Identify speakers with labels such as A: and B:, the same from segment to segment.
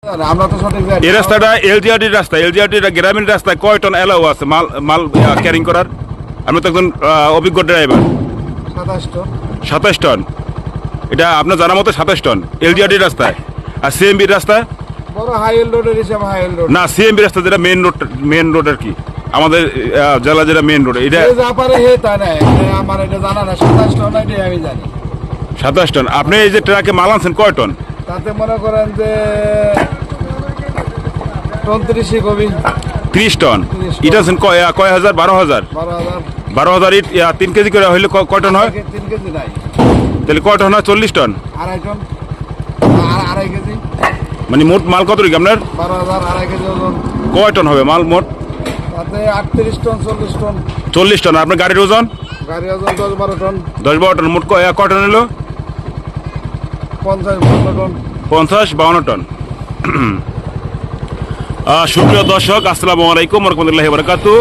A: আমরা তো সঠিক জানি
B: এই রাস্তাটা এলজিআরটি গ্রামীণ রাস্তায় কয় টন এলাও আছে মাল মাল ক্যারিং করার? আমি তো একজন অভিজ্ঞ ড্রাইভার।
A: 27 টন।
B: 27 টন, এটা আপনার জানা মতো 27 টন এলজিআরটি রাস্তায়। আর সিএমবি রাস্তায়
A: বড় হাইওয়ে রোডের হিসাবে হাইওয়ে রোড
B: না, সিএমবি রাস্তা যেটা মেন রোড আর কি, আমাদের জেলা যেটা মেন রোড, এটা
A: যা পারে হে তা নেয়। আমার এটা জানা না, 27 টন এটাই আমি জানি।
B: 27 টন। আপনি এই যে ট্রাকে মাল আনছেন কয় টন?
A: তাতে মনে করেন যে 29 কবি
B: 30 টন। এটা আনছেন কয় হাজার? 12,000। 12,000 ইট 3 কেজি করে হইলে কয় টন হয়?
A: 3 কেজি নাই,
B: তাহলে কয় টন হয়? 40 টন।
A: 2.5 ton, 2.5 KG.
B: মানে মোট মাল কত রেখে আপনার?
A: 12,000, 2.5 কেজি ওজন।
B: কয় টন হবে মাল মোট?
A: তাতে 38 টন, 40 টন।
B: 40 টন। আপনার গাড়ির ওজন?
A: গাড়ি ওজন 10-12 টন।
B: 10-12 টন। মোট কয় টন হলো?
A: 50-52 টন।
B: 50-52 টন। সুপ্রিয় দর্শক, আসসালামু আলাইকুম ওয়া রাহমাতুল্লাহি ওয়া বারাকাতুহু।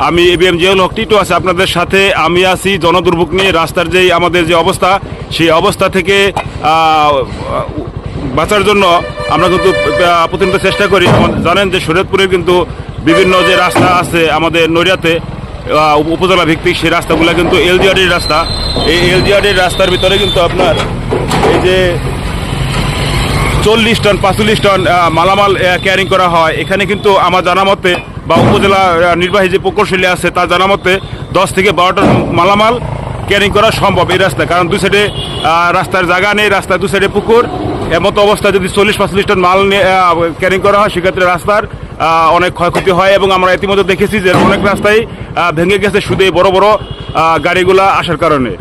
B: আমি এবিএম জিয়াউল হক টিটু আছি আপনাদের সাথে। আমি আছি জনদুর্ভোগ নিয়ে। রাস্তার আমাদের যে অবস্থা, সেই অবস্থা থেকে বাঁচার জন্য আমরা কিন্তু প্রতিনিয়ত চেষ্টা করি। জানেন যে শরীয়তপুরের কিন্তু বিভিন্ন যে রাস্তা আছে আমাদের নড়িয়াতে উপজেলা ভিত্তিক, সেই রাস্তাগুলো কিন্তু এলজিআরটির রাস্তা। এই এলজিআরটির রাস্তার ভিতরে কিন্তু আপনার এই যে 40 টন 45 টন মালামাল ক্যারিং করা হয়। এখানে কিন্তু আমার জানা মতে বা উপজেলা নির্বাহী যে প্রকৌশলী আছে তার জানা মতে 10 থেকে 12 টন মালামাল ক্যারিং করা সম্ভব এই রাস্তায়। কারণ দুই সাইডে রাস্তার জায়গা নেই, রাস্তার দুই সাইডে পুকুর। এমতো অবস্থায় যদি 40-45 টন মাল ক্যারিং করা হয়, সেক্ষেত্রে রাস্তার অনেক ক্ষয়ক্ষতি হয়। এবং আমরা ইতিমধ্যে দেখেছি যে অনেক রাস্তায় ভেঙে গেছে শুধু এই বড় বড় গাড়িগুলা আসার কারণে।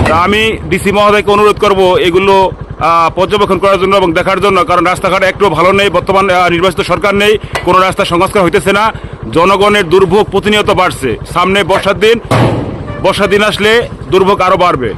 B: তা আমি ডিসি মহোদয়কে অনুরোধ করব এগুলো পর্যবেক্ষণ করার জন্য এবং দেখার জন্য। কারণ রাস্তাঘাট একটু ভালো নেই, বর্তমান নির্বাচিত সরকার নেই, কোনো রাস্তা সংস্কার হইতেছে না। জনগণের দুর্ভোগ প্রতিনিয়ত বাড়ছে। সামনে বর্ষার দিন আসলে দুর্ভোগ আরও বাড়বে।